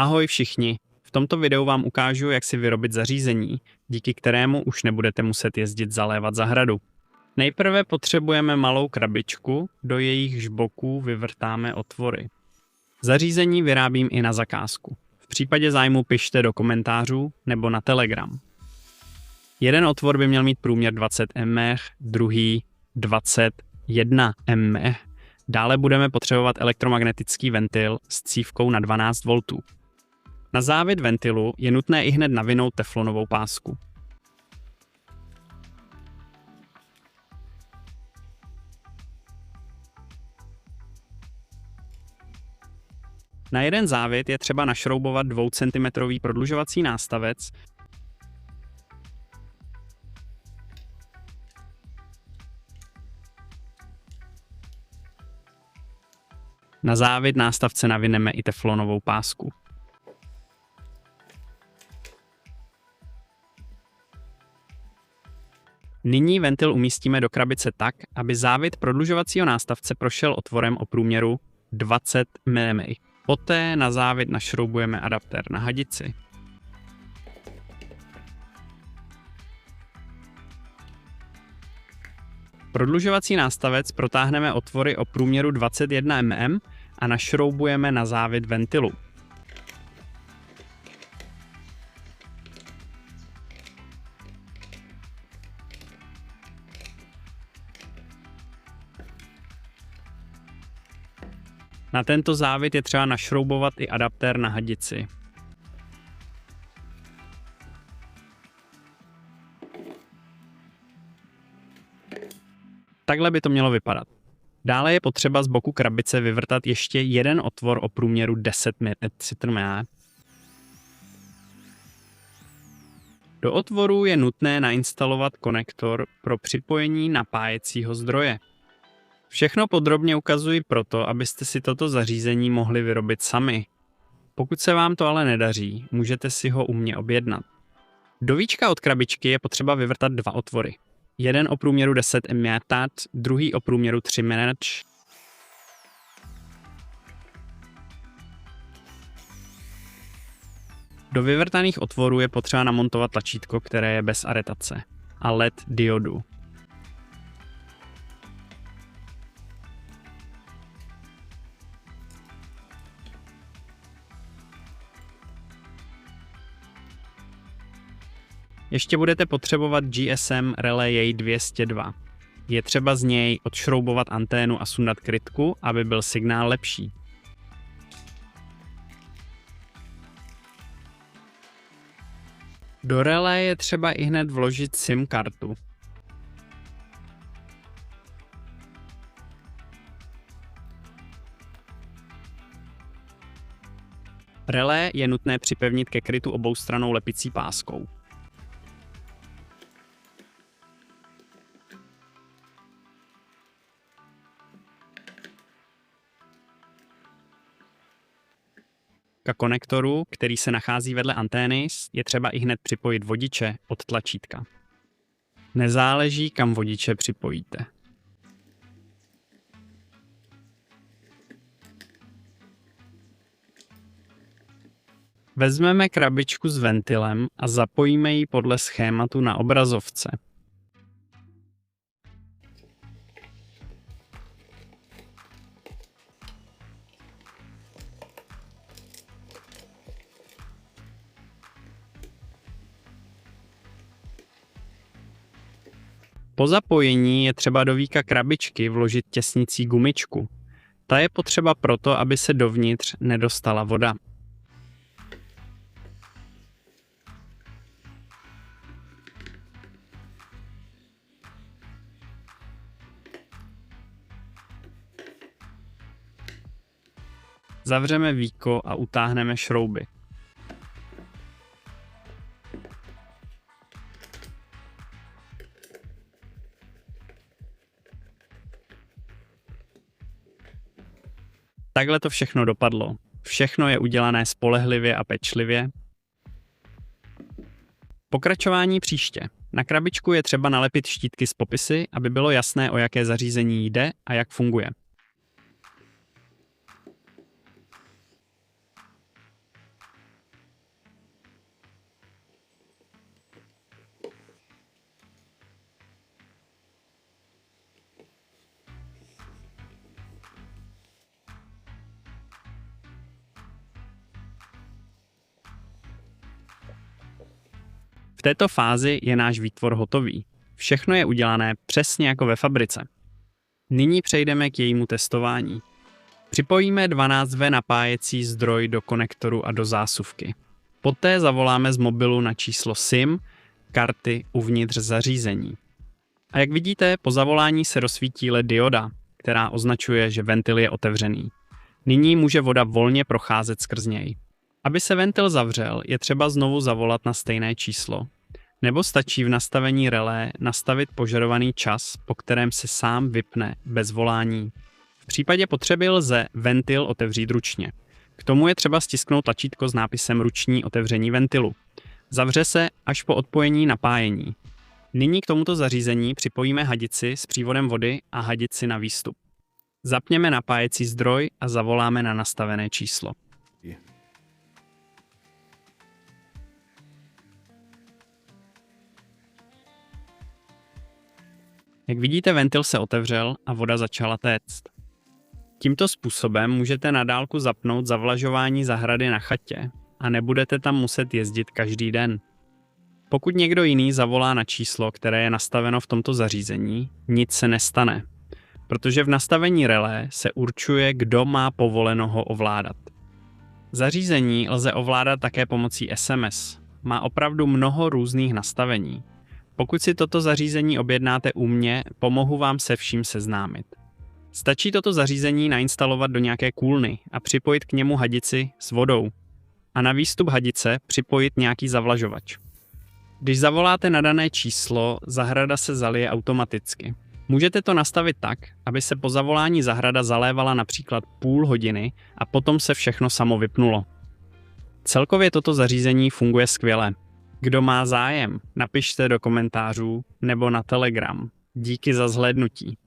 Ahoj všichni, v tomto videu vám ukážu, jak si vyrobit zařízení, díky kterému už nebudete muset jezdit zalévat zahradu. Nejprve potřebujeme malou krabičku, do jejíchž boků vyvrtáme otvory. Zařízení vyrábím i na zakázku. V případě zájmu pište do komentářů nebo na Telegram. Jeden otvor by měl mít průměr 20 mm, druhý 21 mm. Dále budeme potřebovat elektromagnetický ventil s cívkou na 12 V. Na závit ventilu je nutné ihned navinout teflonovou pásku. Na jeden závit je třeba našroubovat 2 cm prodlužovací nástavec, na závit nástavce navineme i teflonovou pásku. Nyní ventil umístíme do krabice tak, aby závit prodlužovacího nástavce prošel otvorem o průměru 20 mm. Poté na závit našroubujeme adaptér na hadici. Prodlužovací nástavec protáhneme otvory o průměru 21 mm a našroubujeme na závit ventilu. Na tento závit je třeba našroubovat i adaptér na hadici. Takhle by to mělo vypadat. Dále je potřeba z boku krabice vyvrtat ještě jeden otvor o průměru 10 mm. Do otvoru je nutné nainstalovat konektor pro připojení napájecího zdroje. Všechno podrobně ukazuji proto, abyste si toto zařízení mohli vyrobit sami. Pokud se vám to ale nedaří, můžete si ho u mě objednat. Do víčka od krabičky je potřeba vyvrtat 2 otvory. Jeden o průměru 10 mm, druhý o průměru 3 mm. Do vyvrtaných otvorů je potřeba namontovat tlačítko, které je bez aretace a LED diodu. Ještě budete potřebovat GSM Relay 202. Je třeba z něj odšroubovat anténu a sundat krytku, aby byl signál lepší. Do relé je třeba ihned vložit SIM kartu. Relé je nutné připevnit ke krytu oboustrannou lepicí páskou. K konektoru, který se nachází vedle antény, je třeba ihned připojit vodiče od tlačítka. Nezáleží, kam vodiče připojíte. Vezmeme krabičku s ventilem a zapojíme ji podle schématu na obrazovce. Po zapojení je třeba do víka krabičky vložit těsnicí gumičku. Ta je potřeba proto, aby se dovnitř nedostala voda. Zavřeme víko a utáhneme šrouby. Takhle to všechno dopadlo. Všechno je udělané spolehlivě a pečlivě. Pokračování příště. Na krabičku je třeba nalepit štítky s popisy, aby bylo jasné, o jaké zařízení jde a jak funguje. V této fázi je náš výtvor hotový. Všechno je udělané přesně jako ve fabrice. Nyní přejdeme k jejímu testování. Připojíme 12V napájecí zdroj do konektoru a do zásuvky. Poté zavoláme z mobilu na číslo SIM karty uvnitř zařízení. A jak vidíte, po zavolání se rozsvítí LED dioda, která označuje, že ventil je otevřený. Nyní může voda volně procházet skrz něj. Aby se ventil zavřel, je třeba znovu zavolat na stejné číslo. Nebo stačí v nastavení relé nastavit požadovaný čas, po kterém se sám vypne bez volání. V případě potřeby lze ventil otevřít ručně. K tomu je třeba stisknout tlačítko s nápisem ruční otevření ventilu. Zavře se až po odpojení napájení. Nyní k tomuto zařízení připojíme hadici s přívodem vody a hadici na výstup. Zapněme napájecí zdroj a zavoláme na nastavené číslo. Jak vidíte, ventil se otevřel a voda začala téct. Tímto způsobem můžete na dálku zapnout zavlažování zahrady na chatě a nebudete tam muset jezdit každý den. Pokud někdo jiný zavolá na číslo, které je nastaveno v tomto zařízení, nic se nestane, protože v nastavení relé se určuje, kdo má povoleno ho ovládat. Zařízení lze ovládat také pomocí SMS. Má opravdu mnoho různých nastavení. Pokud si toto zařízení objednáte u mě, pomohu vám se vším seznámit. Stačí toto zařízení nainstalovat do nějaké kůlny a připojit k němu hadici s vodou. A na výstup hadice připojit nějaký zavlažovač. Když zavoláte na dané číslo, zahrada se zalije automaticky. Můžete to nastavit tak, aby se po zavolání zahrada zalévala například půl hodiny a potom se všechno samo vypnulo. Celkově toto zařízení funguje skvěle. Kdo má zájem, napište do komentářů nebo na Telegram. Díky za zhlédnutí.